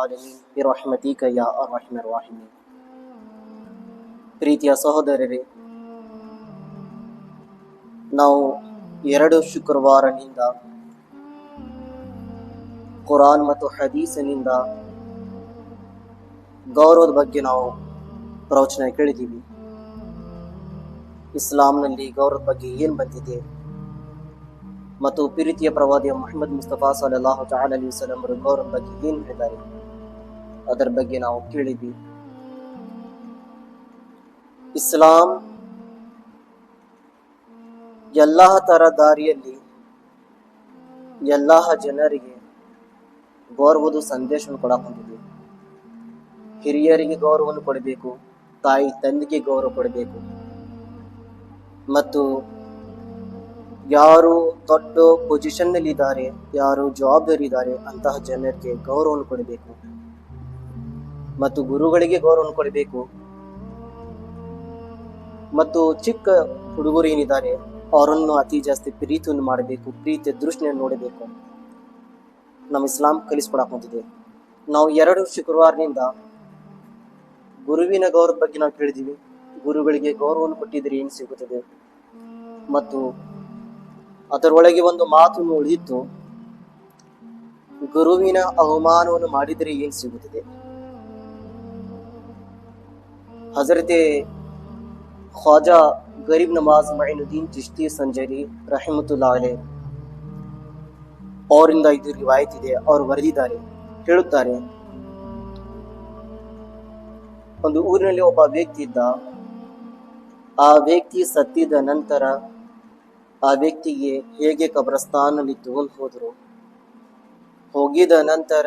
العالمين برحمتك يا أرحم الراحمين. ಪ್ರೀತಿಯ ಸಹೋದರರೇ, ನಾವು 2 ಶುಕ್ರವಾರನಿಂದ ಕುರಾನ್ ಮತ್ತು ಹದೀಸಿನಿಂದ ಗೌರವದ ಬಗ್ಗೆ ನಾವು ಪ್ರವಚನ ಕೇಳಿದ್ದೀವಿ. ಇಸ್ಲಾಂನಲ್ಲಿ ಗೌರವದ ಬಗ್ಗೆ ಏನು ಬಂದಿದೆ ಮತ್ತು ಪ್ರೀತಿಯ ಪ್ರವಾದಿ ಮುಹಮ್ಮದ್ ಮುಸ್ತಫಾ ಸಲ್ಲಲ್ಲಾಹು ಅಲೈಹಿ ವಸಲ್ಲಂ ಅವರು ಗೌರವದ ಬಗ್ಗೆ ಏನು ಹೇಳಿದ್ದಾರೆ ಅದರ ಬಗ್ಗೆ ನಾವು ಕೇಳಿದ್ವಿ. ಇಸ್ಲಾಂ ಎಲ್ಲ ತರ ದಾರಿಯಲ್ಲಿ ಎಲ್ಲ ಜನರಿಗೆ ಗೌರವದ ಸಂದೇಶವನ್ನು ಕೊಡಕ್ಕೆ ಹೊಂದಿದೆ. ಹಿರಿಯರಿಗೆ ಗೌರವವನ್ನು ಕೊಡಬೇಕು, ತಾಯಿ ತಂದೆಗೆ ಗೌರವ ಕೊಡಬೇಕು, ಮತ್ತು ಯಾರು ದೊಡ್ಡ ಪೊಸಿಷನ್ ನಲ್ಲಿ ಇದ್ದಾರೆ, ಯಾರು ಜವಾಬ್ದಾರಿ ಇದ್ದಾರೆ ಅಂತಹ ಜನರಿಗೆ ಗೌರವವನ್ನು ಕೊಡಬೇಕು, ಮತ್ತು ಗುರುಗಳಿಗೆ ಗೌರವವನ್ನು ಕೊಡಬೇಕು, ಮತ್ತು ಚಿಕ್ಕ ಹುಡುಗರು ಏನಿದ್ದಾರೆ ಅವರನ್ನು ಅತಿ ಜಾಸ್ತಿ ಪ್ರೀತಿಯನ್ನು ಮಾಡಬೇಕು, ಪ್ರೀತಿಯ ದೃಷ್ಟಿಯನ್ನು ನೋಡಬೇಕು. ನಮ್ಮ ಇಸ್ಲಾಂ ಕಲಿಸ್ಕೊಡಕ್ ಹೊಂದಿದೆ. ನಾವು 2 ಶುಕ್ರವಾರನಿಂದ ಗುರುವಿನ ಗೌರವದ ಬಗ್ಗೆ ನಾವು ಕೇಳಿದೀವಿ. ಗುರುಗಳಿಗೆ ಗೌರವವನ್ನು ಕೊಟ್ಟಿದ್ರೆ ಏನು ಸಿಗುತ್ತದೆ, ಮತ್ತು ಅದರೊಳಗೆ ಒಂದು ಮಾತು ಉಳಿದಿತ್ತು, ಗುರುವಿನ ಅವಮಾನವನ್ನು ಮಾಡಿದರೆ ಏನು ಸಿಗುತ್ತದೆ. ಹಜರತೆ ಖ್ವಾಜಾ ಗರೀಬ್ ನವಾಜ್ ಮೊಯಿನುದ್ದೀನ್ ಚಿಶ್ತಿ ಸಂಜರಿ ರಹಿಮತುಲ್ಲಾಹ್ ಅಲೈಹಿ ಅವರಿಂದ ಇದು ರಿವಾಯತ್ ಇದೆ. ಅವರು ಬರೆದಿದ್ದಾರೆ, ಹೇಳುತ್ತಾರೆ, ಒಂದು ಊರಿನಲ್ಲಿ ಒಬ್ಬ ವ್ಯಕ್ತಿ ಇದ್ದ. ಆ ವ್ಯಕ್ತಿ ಸತ್ತಿದ ನಂತರ ಆ ವ್ಯಕ್ತಿಗೆ ಹೇಗೆ ಕಬ್ರಸ್ತಾನಲ್ಲಿ ತಗೊಂಡು ಹೋದ್ರು, ಹೋಗಿದ ನಂತರ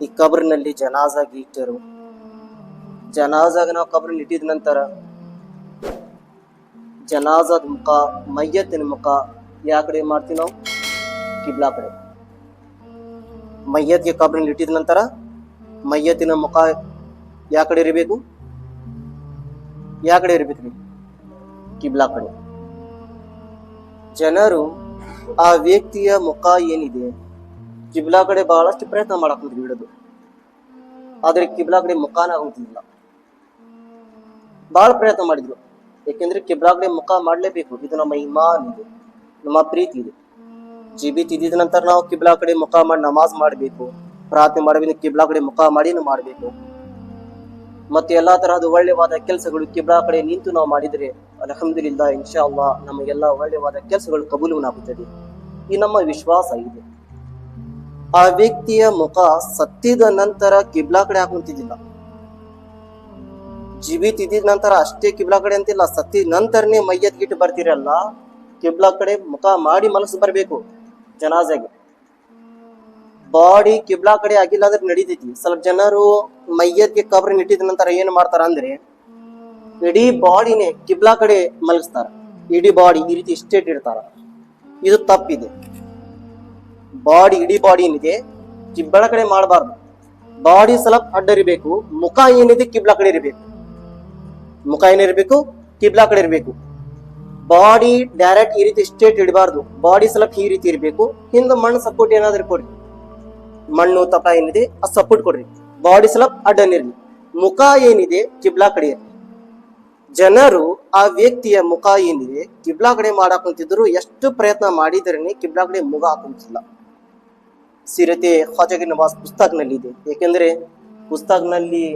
ಈ ಕಬ್ರಿನಲ್ಲಿ ಜನಾಜಾಗಿ ಇಟ್ಟರು. ಜನಾಜಾಗ ನಾವು ಕಬ್ರಲ್ಲಿ ಇಟ್ಟಿದ ನಂತರ ಜನಾಜಾದ ಮುಖ, ಮಯ್ಯತ್ತಿನ ಮುಖ ಯಾ ಕಡೆ ಮಾಡ್ತೀವಿ ನಾವು? ಕಿಬ್ಲಾ ಕಡೆ. ಮಯ್ಯತ್ಗೆ ಕಬ್ರಲ್ಲಿ ಇಟ್ಟಿದ ನಂತರ ಮಯ್ಯತ್ತಿನ ಮುಖ ಯಾ ಕಡೆ ಇರಬೇಕು? ಯಾ ಕಡೆ ಇರ್ಬೇಕ್ರಿ? ಕಿಬ್ಲಾ ಕಡೆ. ಜನರು ಆ ವ್ಯಕ್ತಿಯ ಮುಖ ಏನಿದೆ ಕಿಬ್ಲಾ ಕಡೆ ಬಹಳಷ್ಟು ಪ್ರಯತ್ನ ಮಾಡಕ್ ಬಿಡೋದು, ಆದ್ರೆ ಕಿಬ್ಲಾ ಕಡೆ ಮುಖಾನ ಆಗುತ್ತಿಲ್ಲ. ಬಹಳ ಪ್ರಯತ್ನ ಮಾಡಿದ್ರು, ಯಾಕೆಂದ್ರೆ ಕಿಬ್ಲಾ ಕಡೆ ಮುಖ ಮಾಡ್ಲೇಬೇಕು. ಇದು ನಮ್ಮ ಇಮಾನ್ ಇದೆ, ನಮ್ಮ ಪ್ರೀತಿ ಇದೆ. ಜೀಬಿತ್ ಇದ್ದಿದ ನಂತರ ನಾವು ಕಿಬ್ಲಾ ಕಡೆ ಮುಖ ಮಾಡಿ ನಮಾಜ್ ಮಾಡಬೇಕು, ಪ್ರಾರ್ಥನೆ ಮಾಡಬೇಕು, ಕಿಬ್ಲಾ ಕಡೆ ಮುಖ ಮಾಡಿನೂ ಮಾಡಬೇಕು. ಮತ್ತೆ ಎಲ್ಲಾ ತರಹದ ಒಳ್ಳೆವಾದ ಕೆಲಸಗಳು ಕಿಬ್ಲಾ ಕಡೆ ನಿಂತು ನಾವು ಮಾಡಿದ್ರೆ ಅಲ್ಹಮ್ದುಲಿಲ್ಲಾ, ಇನ್ಶಾ ಅಲ್ಲಾ ನಮಗೆಲ್ಲ ಒಳ್ಳೆವಾದ ಕೆಲಸಗಳು ಕಬೂಲಾಗುತ್ತದೆ. ಈ ನಮ್ಮ ವಿಶ್ವಾಸ ಇದೆ. ಆ ವ್ಯಕ್ತಿಯ ಮುಖ ಸತ್ತಿದ ನಂತರ ಕಿಬ್ಲಾ ಕಡೆ ಹಾಕುತ್ತಿದ್ದಿಲ್ಲ. ಜೀವಿತ್ ಇದ್ದಿದ ನಂತರ ಅಷ್ಟೇ ಕಿಬ್ಲಾ ಕಡೆ ಅಂತಿಲ್ಲ, ಸತ್ತಿದ ನಂತರನೇ ಮಯ್ಯತ್ ಗಿಟ್ಟು ಬರ್ತಿರಲ್ಲ, ಕಿಬ್ಲಾ ಕಡೆ ಮುಖ ಮಾಡಿ ಮನಸ್ಸು ಬರಬೇಕು. ಜನಾಜಾಗೆ ಬಾಡಿ ಕಿಬ್ಲಾ ಕಡೆ ಆಗಿಲ್ಲ ಅಂದ್ರೆ ನಡೀತೈತಿ. ಸ್ವಲ್ಪ ಜನರು ಮಯ್ಯತ್ಗೆ ಕಬ್ರ ಇಟ್ಟಿದ ನಂತರ ಏನ್ ಮಾಡ್ತಾರ ಅಂದ್ರೆ ಇಡೀ ಬಾಡಿನೇ ಕಿಬ್ಲಾ ಕಡೆ ಮಲಗಿಸ್ತಾರ, ಇಡೀ ಬಾಡಿ ಈ ರೀತಿ ಸ್ಟೇಟ್ ಇಡ್ತಾರ. ಇದು ತಪ್ಪಿದೆ. ಇಡೀ ಬಾಡಿ ಏನಿದೆ ಕಿಬ್ಲಾ ಕಡೆ ಮಾಡಬಾರ್ದು. ಬಾಡಿ ಸ್ವಲ್ಪ ಅಡ್ಡರಿಬೇಕು, ಮುಖ ಏನಿದೆ ಕಿಬ್ಲಾ ಕಡೆ ಇರಬೇಕು. ಮುಖ ಏನಿರ್ಬೇಕು? ಕಿಬ್ಲಾ ಕಡೆ ಇರಬೇಕು. ಬಾಡಿ ಡೈರೆಕ್ಟ್ ಈ ರೀತಿ ಸ್ಟೇಟ್ ಇಡಬಾರ್ದು. ಬಾಡಿ ಸ್ವಲ್ಪ ಈ ರೀತಿ ಇರಬೇಕು. ಹಿಂದೆ ಮಣ್ಣು ಸಪೋರ್ಟ್ ಏನಾದ್ರು ಕೊಡ್ರಿ, ಮಣ್ಣು ತಪ ಏನಿದೆ ಆ ಸಪೋರ್ಟ್ ಕೊಡ್ರಿ. ಬಾಡಿ ಸ್ವಲ್ಪ ಅಡ್ಡನಿರ್ಲಿ, ಮುಖ ಏನಿದೆ ಕಿಬ್ಲಾ ಕಡೆ ಇರಲಿ. ಜನರು ಆ ವ್ಯಕ್ತಿಯ ಮುಖ ಏನಿದೆ ಕಿಬ್ಲಾ ಕಡೆ ಮಾಡಾಕ್ ಕುಂತಿದ್ರು, ಎಷ್ಟು ಪ್ರಯತ್ನ ಮಾಡಿದ್ರೇನೆ ಕಿಬ್ಲಾ ಕಡೆ ಮುಖ ಹಾಕುತ್ತಿಲ್ಲ. ಸೀರತೆ ಖ್ವಾಜಾ ಗರೀಬ್ ನವಾಜ್ ಪುಸ್ತಕನಲ್ಲಿ ಇದೆ. ಯಾಕೆಂದ್ರೆ ಪುಸ್ತಕನಲ್ಲಿ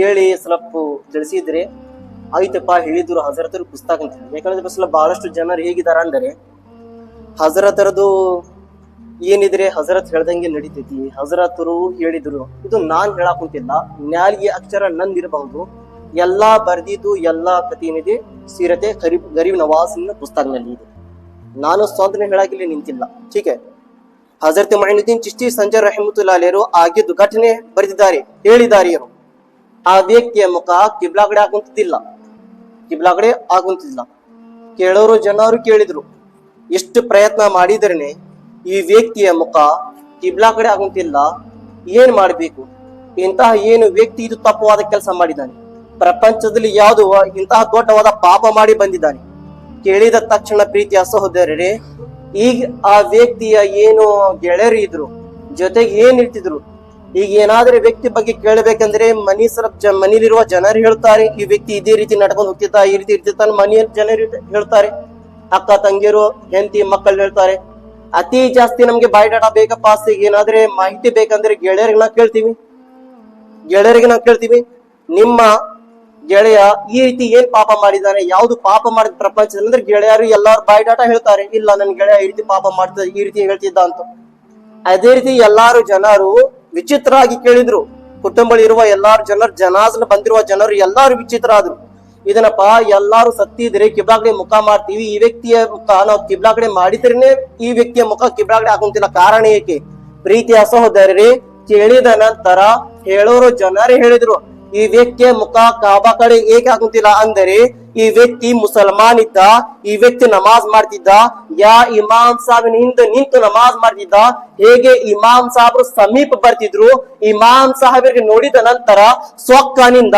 ಹೇಳಿ ಸ್ವಲ್ಪ ತಿಳಿಸಿದ್ರೆ ಆಯ್ತಪ್ಪ, ಹೇಳಿದ್ರು ಹಜರತರು ಪುಸ್ತಕ ಅಂತ ಹೇಳಿ. ಯಾಕಂದ್ರೆ ಸ್ವಲ್ಪ ಬಹಳಷ್ಟು ಜನರು ಹೇಗಿದಾರ ಅಂದ್ರೆ ಹಜರತರದು ಏನಿದ್ರೆ ಹಜರತ್ ಹೇಳ್ದಂಗೆ ನಡೀತೈತಿ, ಹಜರತರು ಹೇಳಿದ್ರು, ಇದು ನಾನ್ ಹೇಳಾಕ್ ಕುಂತಿಲ್ಲ, ನ್ಯಾಲಿಗೆ ಅಕ್ಷರ ನಂದಿರಬಹುದು. ಎಲ್ಲಾ ಬರ್ದಿದ್ದು ಎಲ್ಲಾ ಕಥೆ ಏನಿದೆ ಸೀರತೆ ಗರೀಬ್ ನವಾಜ್ ಪುಸ್ತಕನಲ್ಲಿ ಇದೆ. ನಾನು ಸ್ವಂತನೇ ಹೇಳಾಕಿಲ್ಲಿ ನಿಂತಿಲ್ಲ. ಟೀಕೆ. ಹಜರತ್ ಮೊಯಿನುದ್ದೀನ್ ಚಿಶ್ತಿ ಸಂಜರ್ ರಹಿಮತುಲ್ಲಾಹ್ ಅಲೈಹಿ ಆಗಿದ್ದು ಘಟನೆ ಬರೆದಿದ್ದಾರೆ, ಹೇಳಿದ್ದಾರೆ. ಇವರು ಆ ವ್ಯಕ್ತಿಯ ಮುಖ ಕಿಬ್ಲಾ ಕಡೆ ಆಗುತ್ತಿದ್ದಿಲ್ಲ, ಕಿಬ್ಲಾ ಕಡೆ ಆಗುತ್ತಿಲ್ಲ. ಕೇಳೋರು ಜನರು ಕೇಳಿದ್ರು, ಎಷ್ಟು ಪ್ರಯತ್ನ ಮಾಡಿದ್ರೇನೆ ಈ ವ್ಯಕ್ತಿಯ ಮುಖ ಕಿಬ್ಲಾ ಕಡೆ ಆಗುತ್ತಿಲ್ಲ, ಏನ್ ಮಾಡ್ಬೇಕು? ಇಂತಹ ಏನು ವ್ಯಕ್ತಿ ಇದು ತಪ್ಪವಾದ ಕೆಲಸ ಮಾಡಿದ್ದಾನೆ, ಪ್ರಪಂಚದಲ್ಲಿ ಯಾವುದು ಇಂತಹ ದೊಡ್ಡವಾದ ಪಾಪ ಮಾಡಿ ಬಂದಿದ್ದಾನೆ. ಕೇಳಿದ ತಕ್ಷಣ ಪ್ರೀತಿಯ ಸಹೋದರರೇ, ಈಗ ಆ ವ್ಯಕ್ತಿಯ ಏನು ಗೆಳೆಯರು ಇದ್ರು, ಜೊತೆಗೆ ಏನ್ ಇರ್ತಿದ್ರು, ಈಗ ಏನಾದ್ರೆ ವ್ಯಕ್ತಿ ಬಗ್ಗೆ ಕೇಳಬೇಕಂದ್ರೆ ಮನೆಯಲ್ಲಿರುವ ಜನರು ಹೇಳ್ತಾರೆ, ಈ ವ್ಯಕ್ತಿ ಇದೇ ರೀತಿ ನಡ್ಕೊಂಡು ಹೋಗ್ತಿದ್ದ, ಈ ರೀತಿ ಇರ್ತಿರ್ತಾನೆ. ಮನೆಯ ಜನರು ಹೇಳ್ತಾರೆ, ಅಕ್ಕ ತಂಗಿಯರು ಹೆಂಡತಿ ಮಕ್ಕಳು ಹೇಳ್ತಾರೆ. ಅತಿ ಜಾಸ್ತಿ ನಮ್ಗೆ ಬಾಯ್ಡಾಟ ಬೇಕಪ್ಪ, ಏನಾದ್ರೆ ಮಾಹಿತಿ ಬೇಕಂದ್ರೆ ಗೆಳೆಯರಿಗೆ ನಾವು ಕೇಳ್ತೀವಿ, ನಿಮ್ಮ ಗೆಳೆಯ ಈ ರೀತಿ ಏನ್ ಪಾಪ ಮಾಡಿದಾನೆ, ಯಾವ್ದು ಪಾಪ ಮಾಡಿದ ಪ್ರಪಂಚದಲ್ಲಿ ಅಂದ್ರೆ ಗೆಳೆಯರು ಎಲ್ಲಾರು ಬಾಯ್ಡಾಟ ಹೇಳ್ತಾರೆ, ಇಲ್ಲ ನನ್ ಗೆಳೆಯ ಈ ರೀತಿ ಪಾಪ ಮಾಡ್ತಿದ್ದ, ಈ ರೀತಿ ಹೇಳ್ತಿದ್ದ ಅಂತ. ಅದೇ ರೀತಿ ಎಲ್ಲಾರು ಜನರು ವಿಚಿತ್ರವಾಗಿ ಕೇಳಿದ್ರು. ಕುಟುಂಬದಲ್ಲಿರುವ ಎಲ್ಲಾರು ಜನರು, ಜನಾಜ್ ಬಂದಿರುವ ಜನರು ಎಲ್ಲಾರು ವಿಚಿತ್ರ ಆದ್ರು. ಇದನ್ನಪ್ಪ ಎಲ್ಲಾರು ಸತ್ತಿದ್ರೆ ಕಿಬ್ಲಾ ಕಡೆ ಮುಖ ಮಾಡ್ತೀವಿ, ಈ ವ್ಯಕ್ತಿಯ ಮುಖ ನಾವು ಕಿಬ್ಲಾ ಕಡೆ ಮಾಡಿದ್ರೇನೆ ಈ ವ್ಯಕ್ತಿಯ ಮುಖ ಕಿಬ್ಲಾ ಕಡೆ ಹಾಕುವಂತಿಲ್ಲ. ಕಾರಣ ಏಕೆ? ಪ್ರೀತಿಯ ಸಹೋದರರೇ, ಕೇಳಿದ ನಂತರ ಹೇಳೋರು ಜನರೇ ಹೇಳಿದ್ರು, ಈ ವ್ಯಕ್ತಿಯ ಮುಖ ಕಾಬಾ ಕಡೆ ಏಕೆ ಹಾಕುತ್ತಿಲ್ಲ ಅಂದರೆ ಈ ವ್ಯಕ್ತಿ ಮುಸಲ್ಮಾನ್ ಇದ್ದ, ಈ ವ್ಯಕ್ತಿ ನಮಾಜ್ ಮಾಡ್ತಿದ್ದ, ಇಮಾಮ್ ಸಾಹಿಬ್ ಹಿಂದೆ ನಿಂತು ನಮಾಜ್ ಮಾಡ್ತಿದ್ದ. ಹೇಗೆ ಇಮಾಮ್ ಸಾಹೇಬ್ರು ಸಮೀಪ ಬರ್ತಿದ್ರು, ಇಮಾಮ್ ಸಾಹೇಬರಿಗೆ ನೋಡಿದ ನಂತರ ಸೊಕ್ಕನಿಂದ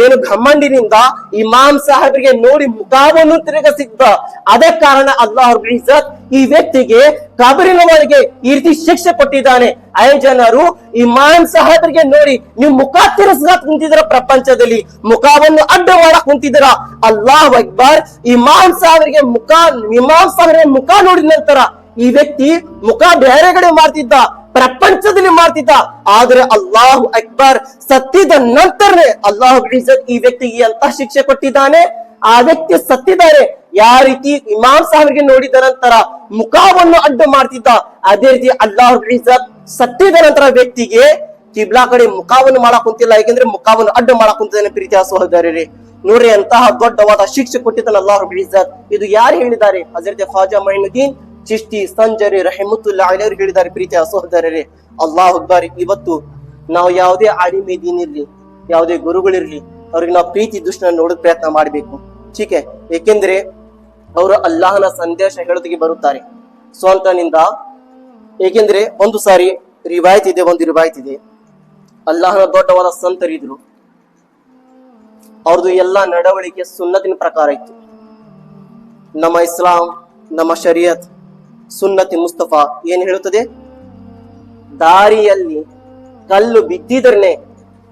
ಏನು ಘಮಂಡಿನಿಂದ ಇಮಾಮ್ ಸಾಹೇಬರಿಗೆ ನೋಡಿ ಮುಖವನ್ನು ತಿರುಗಿಸಿದ್ದ. ಅದೇ ಕಾರಣ ಅಲ್ಲಾಹ್ ರಬ್ಬುಲ್ ಇಜ್ಜತ್ ಈ ವ್ಯಕ್ತಿಗೆ ಕಬರಿನ ಒಳಗೆ ಈ ರೀತಿ ಶಿಕ್ಷೆ ಕೊಟ್ಟಿದ್ದಾನೆ. ಜನರು ಇಮಾಮ್ ಸಾಹೇಬರಿಗೆ ನೋಡಿ ನೀವು ಮುಖ ತಿರುಗಿಸ್ಲಾಕ್ ಕುಂತಿದ್ರ, ಪ್ರಪಂಚದಲ್ಲಿ ಮುಖವನ್ನು ಅಡ್ಡ ಮಾಡಕ್ ಕುಂತಿದ್ರ. ಅಲ್ಲಾಹ್ ಅಕ್ಬರ್. ಇಮಾಮ್ ಸಾಹೇಬರಿಗೆ ಮುಖ ನೋಡಿದ ನಂತರ ಈ ವ್ಯಕ್ತಿ ಮುಖ ಬೇರೆ ಕಡೆ ಮಾಡ್ತಿದ್ದ, ಪ್ರಪಂಚದಲ್ಲಿ ಮಾಡ್ತಿದ್ದ. ಆದ್ರೆ ಅಲ್ಲಾಹು ಅಕ್ಬರ್, ಸತ್ತಿದ ನಂತರನೇ ಅಲ್ಲಾಹ್ ಈ ವ್ಯಕ್ತಿಗೆ ಅಂತ ಶಿಕ್ಷೆ ಕೊಟ್ಟಿದ್ದಾನೆ. ಆ ವ್ಯಕ್ತಿ ಸತ್ತಿದ್ದಾರೆ. ಯಾವ ರೀತಿ ಇಮಾಮ್ ಸಾಹೇಬ್ರಿಗೆ ನೋಡಿದ ನಂತರ ಮುಖವನ್ನು ಅಡ್ಡ ಮಾಡ್ತಿದ್ದ, ಅದೇ ರೀತಿ ಅಲ್ಲಾಹ್ ಸತ್ತಿದ ನಂತರ ವ್ಯಕ್ತಿಗೆ ಕಿಬ್ಲಾ ಕಡೆ ಮುಖವನ್ನು ಮಾಡಕ್ ಕುಂತಿಲ್ಲ, ಯಾಕೆಂದ್ರೆ ಮುಖವನ್ನು ಅಡ್ಡ ಮಾಡಕ್ ಕುಂತಿದ್ದಾನೆ. ಪ್ರೀತಿಯ ಸಹೋದರರೇ, ನೋಡ್ರಿ ಅಂತಹ ದೊಡ್ಡವಾದ ಶಿಕ್ಷೆ ಕೊಟ್ಟಿದ್ದಾನೆ ಅಲ್ಲಾಹ್ ರಬ್ಬುಲ್ ಇಜ್ಜತ್. ಇದು ಯಾರು ಹೇಳಿದ್ದಾರೆ? ಹಜರತ್ ಖ್ವಾಜಾ ಮೊಯಿನುದ್ದೀನ್ ಚಿಶ್ತಿ ಸಂಜರಿ ರಹಿಮತುಲ್ಲಾಹಿ ಅಲೈಹಿ ಹೇಳಿದ್ದಾರೆ. ಪ್ರೀತಿಯ ಸಹೋದರರೇ, ಅಲ್ಲಾಹ್ ಅಕ್ಬರ್. ಇವತ್ತು ನಾವು ಯಾವುದೇ ಆಲಿಮೆ ದೀನ್ ಇರ್ಲಿ, ಯಾವುದೇ ಗುರುಗಳಿರ್ಲಿ, ಅವ್ರಿಗೆ ನಾವು ಪ್ರೀತಿ ದೃಷ್ಟಿನ ನೋಡೋದ್ ಪ್ರಯತ್ನ ಮಾಡ್ಬೇಕು. ಟೀಕೆ? ಏಕೆಂದ್ರೆ ಅವರು ಅಲ್ಲಾಹನ ಸಂದೇಶ ಹೇಳೋದಕ್ಕೆ ಬರುತ್ತಾರೆ ಸ್ವಂತನಿಂದ. ಏಕೆಂದ್ರೆ ಒಂದು ಸಾರಿ ರಿವಾಯತ್ ಇದೆ, ಅಲ್ಲಾಹನ ದೊಡ್ಡವಾದ ಸಂತರಿದ್ರು, ಅವ್ರದ್ದು ಎಲ್ಲಾ ನಡವಳಿಕೆ ಸುನ್ನತಿನ ಪ್ರಕಾರ ಇತ್ತು. ನಮ್ಮ ಇಸ್ಲಾಂ, ನಮ್ಮ ಶರೀಯತ್, ಸುನ್ನತಿ ಮುಸ್ತಫಾ ಏನ್ ಹೇಳುತ್ತದೆ? ದಾರಿಯಲ್ಲಿ ಕಲ್ಲು ಬಿದ್ದಿದ್ರೆ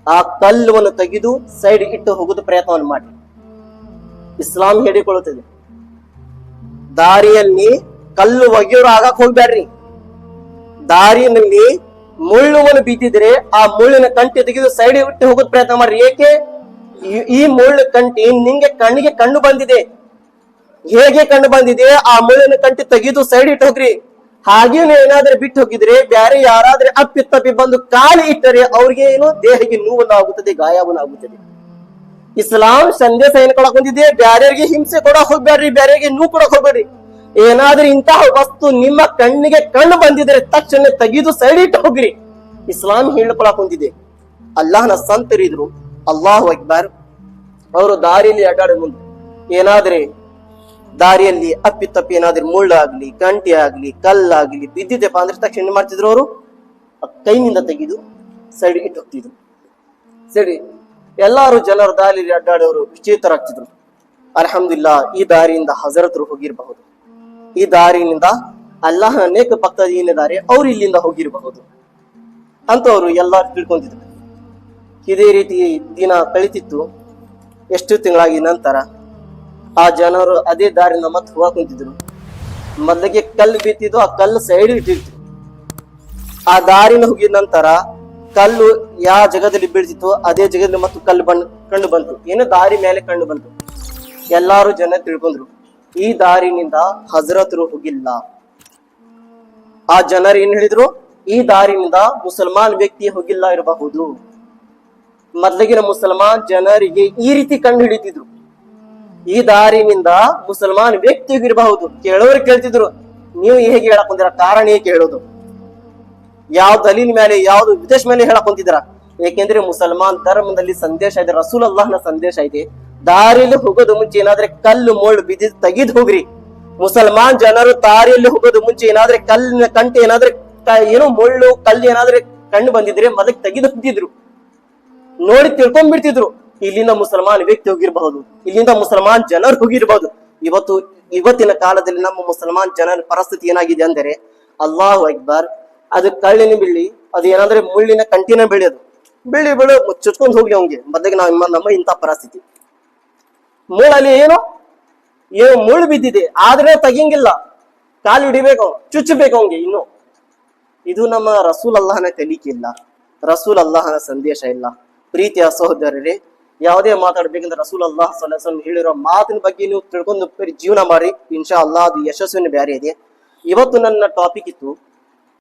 ಆ ಕಲ್ಲುವನ್ನು ತೆಗೆದು ಸೈಡ್ ಇಟ್ಟು ಹೋಗುದು ಪ್ರಯತ್ನವನ್ನು ಮಾಡಿ. ಇಸ್ಲಾಂ ಹೇಳಿಕೊಳ್ಳುತ್ತದೆ, ದಾರಿಯಲ್ಲಿ ಕಲ್ಲು ಒಗೆಯೋರು ಆಗಕ್ ಹೋಗ್ಬೇಡ್ರಿ. ದಾರಿಯಲ್ಲಿ ಮುಳ್ಳುವನ್ನು ಬಿದ್ದಿದ್ರೆ ಆ ಮುಳ್ಳಿನ ಕಂಟಿ ತೆಗೆದು ಸೈಡ್ ಇಟ್ಟು ಹೋಗೋದು ಪ್ರಯತ್ನ ಮಾಡ್ರಿ. ಏಕೆ? ಈ ಮುಳ್ಳು ಕಂಟಿ ನಿಂಗೆ ಕಣ್ಣಿಗೆ ಕಂಡು ಬಂದಿದೆ. ಹೇಗೆ ಕಂಡು ಬಂದಿದೆ? ಆ ಮುಳ್ಳಿನ ಕಂಟಿ ತೆಗೆದು ಸೈಡ್ ಇಟ್ಟು ಹೋಗ್ರಿ. ಹಾಗೆ ಏನಾದ್ರೆ ಬಿಟ್ಟು ಹೋಗಿದ್ರೆ ಬೇರೆ ಯಾರಾದ್ರೆ ಅಪ್ಪಿತಪ್ಪಿ ಬಂದು ಕಾಲು ಇಟ್ಟರೆ ಅವ್ರಿಗೆ ಏನು ದೇಹಕ್ಕೆ ನೋವನ್ನು ಆಗುತ್ತದೆ, ಗಾಯವನ್ನು ಆಗುತ್ತದೆ. ಇಸ್ಲಾಂ ಸಂದೇಶ ಏನ್ ಕೊಡಕ್ ಬಂದಿದೆ? ಬ್ಯಾರೆಯವರಿಗೆ ಹಿಂಸೆ ಕೊಡಕ್ ಹೋಗ್ಬೇಡ್ರಿ, ಬ್ಯಾರೆಯವರಿಗೆ ನೋವು ಕೊಡಕ್ ಹೋಗ್ಬೇಡ್ರಿ. ಏನಾದ್ರೂ ಇಂತಹ ವಸ್ತು ನಿಮ್ಮ ಕಣ್ಣಿಗೆ ಕಂಡು ಬಂದಿದ್ರೆ ತಕ್ಷಣ ತೆಗೆದು ಸೈಡ್ ಇಟ್ಟು ಹೋಗ್ರಿ. ಇಸ್ಲಾಂ ಹೇಳ್ಕೊಳಕ್ ಹೊಂದಿದೆ. ಅಲ್ಲಾಹನ ಸಂತರಿದ್ರು, ಅಲ್ಲಾಹು ಅಕ್ಬರ್. ಅವರು ದಾರಿಯಲ್ಲಿ ಅಡ್ಡಾಡೋ ಮುಂದೆ ಏನಾದ್ರೆ ದಾರಿಯಲ್ಲಿ ಅಪ್ಪಿತಪ್ಪಿ ಏನಾದ್ರೂ ಮುಳ್ಳಾಗ್ಲಿ, ಗಂಟೆ ಆಗ್ಲಿ, ಕಲ್ಲಾಗ್ಲಿ ಬಿದ್ದಿದ್ದೆಪ್ಪ ಅಂದ್ರೆ ತಕ್ಷಣ ಏನ್ ಮಾಡ್ತಿದ್ರು? ಅವರು ಕೈನಿಂದ ತೆಗೆದು ಸೈಡ್ ಇಟ್ಟು ಹೋಗ್ತಿದ್ರು. ಸರಿ, ಎಲ್ಲಾರು ಜನರು ದಾರಿಯಲ್ಲಿ ಅಡ್ಡಾಡೋರು ವಿಚೇತರಾಗ್ತಿದ್ರು. ಅಲ್ಹಮ್ದುಲಿಲ್ಲಾ, ಈ ದಾರಿಯಿಂದ ಹಜರತರು ಹೋಗಿರಬಹುದು, ಈ ದಾರಿನಿಂದ ಅಲ್ಲಾಹನ ಅನೇಕ ಭಕ್ತರು ಏನಿದ್ದಾರೆ ಅವ್ರು ಇಲ್ಲಿಂದ ಹೋಗಿರಬಹುದು ಅಂತವ್ರು ಎಲ್ಲಾರು ತಿಳ್ಕೊಂತಿದ್ರು. ಇದೇ ರೀತಿ ದಿನ ಕಳಿತಿತ್ತು. ಎಷ್ಟು ತಿಂಗಳಾಗಿ ನಂತರ ಆ ಜನರು ಅದೇ ದಾರಿನ ಮತ್ತೆ ಹೋಗಕ್ ಕುಂತಿದ್ರು. ಮೊದಲಿಗೆ ಕಲ್ಲು ಬಿತ್ತಿದ್ದು, ಆ ಕಲ್ಲು ಸೈಡ್ ಇಟ್ಟಿದ್ರು. ಆ ದಾರಿನ ಹೋಗಿದ ನಂತರ ಕಲ್ಲು ಯಾವ ಜಗದಲ್ಲಿ ಬೀಳ್ತಿತ್ತು ಅದೇ ಜಗದಲ್ಲಿ ಮತ್ತು ಕಲ್ಲು ಕಂಡು ಬಂತು. ಏನು ದಾರಿ ಮೇಲೆ ಕಂಡು ಬಂತು. ಎಲ್ಲಾರು ಜನ ತಿಳ್ಕೊಂಡ್ರು, ಈ ದಾರಿನಿಂದ ಹಜರತರು ಹೋಗಿಲ್ಲ. ಆ ಜನರು ಏನ್ ಹೇಳಿದ್ರು? ಈ ದಾರಿನಿಂದ ಮುಸಲ್ಮಾನ್ ವ್ಯಕ್ತಿ ಹೋಗಿಲ್ಲ ಇರಬಹುದು. ಮೊದಲಿಗಿನ ಮುಸಲ್ಮಾನ್ ಜನರಿಗೆ ಈ ರೀತಿ ಕಂಡು ಹಿಡಿತಿದ್ರು, ಈ ದಾರಿನಿಂದ ಮುಸಲ್ಮಾನ್ ವ್ಯಕ್ತಿ ಹೋಗಿರಬಹುದು. ಕೇಳೋರು ಕೇಳ್ತಿದ್ರು, ನೀವು ಹೇಗೆ ಹೇಳಕ್ ಹೊಂದಿರ? ಕಾರಣ ಏಕೆ ಹೇಳೋದು? ಯಾವ ದಲೀಲ್ ಮೇಲೆ, ಯಾವ್ದು ವಿದೇಶ ಮೇಲೆ ಹೇಳಕ್ ಹೊಂದಿದ್ರ? ಏಕೆಂದ್ರೆ ಮುಸಲ್ಮಾನ್ ಧರ್ಮದಲ್ಲಿ ಸಂದೇಶ ಇದೆ, ರಸೂಲ್ ಅಲ್ಲಾಹನ ಸಂದೇಶ ಇದೆ. ದಾರಿಯಲ್ಲಿ ಹೋಗೋದು ಮುಂಚೆ ಏನಾದ್ರೆ ಕಲ್ಲು ಮುಳ್ಳು ಬಿದ್ದಿ ತೆಗಿದ್ ಹೋಗ್ರಿ. ಮುಸಲ್ಮಾನ್ ಜನರು ದಾರಿಯಲ್ಲಿ ಹೋಗೋದು ಮುಂಚೆ ಏನಾದ್ರೆ ಕಲ್ಲಿನ ಕಂಟೆ ಏನಾದ್ರೆ ಏನೋ ಮುಳ್ಳು ಕಲ್ಲು ಏನಾದ್ರೆ ಕಂಡು ಬಂದಿದ್ರೆ ಮೊದಲು ತೆಗೆದು ಹೋಗ್ತಿದ್ರು, ನೋಡಿ ತಿಳ್ಕೊಂಡ್ಬಿಡ್ತಿದ್ರು. ಇಲ್ಲಿಂದ ಮುಸಲ್ಮಾನ್ ವ್ಯಕ್ತಿ ಹೋಗಿರಬಹುದು, ಇಲ್ಲಿಂದ ಮುಸಲ್ಮಾನ್ ಜನರು ಹೋಗಿರಬಹುದು. ಇವತ್ತಿನ ಕಾಲದಲ್ಲಿ ನಮ್ಮ ಮುಸಲ್ಮಾನ್ ಜನರ ಪರಿಸ್ಥಿತಿ ಏನಾಗಿದೆ ಅಂದರೆ, ಅಲ್ಲಾಹು ಅಕ್ಬರ್, ಅದು ಕಳ್ಳಿನ ಬಿಳ್ಳಿ ಅದು ಏನಂದ್ರೆ ಮುಳ್ಳಿನ ಕಂಟಿನ ಬೆಳೆಯೋದು, ಬೆಳೆ ಚುಚ್ಕೊಂಡು ಹೋಗ್ಲಿ ಅವ್ನಿಗೆ. ಮೊದಲಿಗೆ ನಮ್ಮ ಇಂಥ ಪರಿಸ್ಥಿತಿ. ಮುಳ್ಳಲ್ಲಿ ಏನು ಮುಳ್ಳು ಬಿದ್ದಿದೆ, ಆದ್ರೆ ತೆಗಿಯಂಗಿಲ್ಲ, ಕಾಲು ಹಿಡಿಬೇಕು, ಚುಚ್ಚಬೇಕು ಅವ್ನಿಗೆ ಇನ್ನು. ಇದು ನಮ್ಮ ರಸೂಲ್ ಅಲ್ಲಾಹನ ಕಲಿಕೆ ಇಲ್ಲ, ರಸೂಲ್ ಅಲ್ಲಾಹನ ಸಂದೇಶ ಇಲ್ಲ. ಪ್ರೀತಿಯ ಸಹೋದರರೇ, ಯಾವುದೇ ಮಾತಾಡ್ಬೇಕಂದ್ರೆ ರಸೂಲ್ ಅಲ್ಲಾಹ್ ಸಲ್ಲಲ್ಲಾಹು ಅಲೈಹಿ ವಸಲ್ಲಂ ಹೇಳಿರೋ ಮಾತಿನ ಬಗ್ಗೆ ನೀವು ತಿಳ್ಕೊಂಡು ಜೀವನ ಮಾಡಿ, ಇನ್ಶಾ ಅಲ್ಲಾಹ್ ಅದು ಯಶಸ್ವಿನ ಬ್ಯಾರೆ ಇದೆ. ಇವತ್ತು ನನ್ನ ಟಾಪಿಕ್ ಇತ್ತು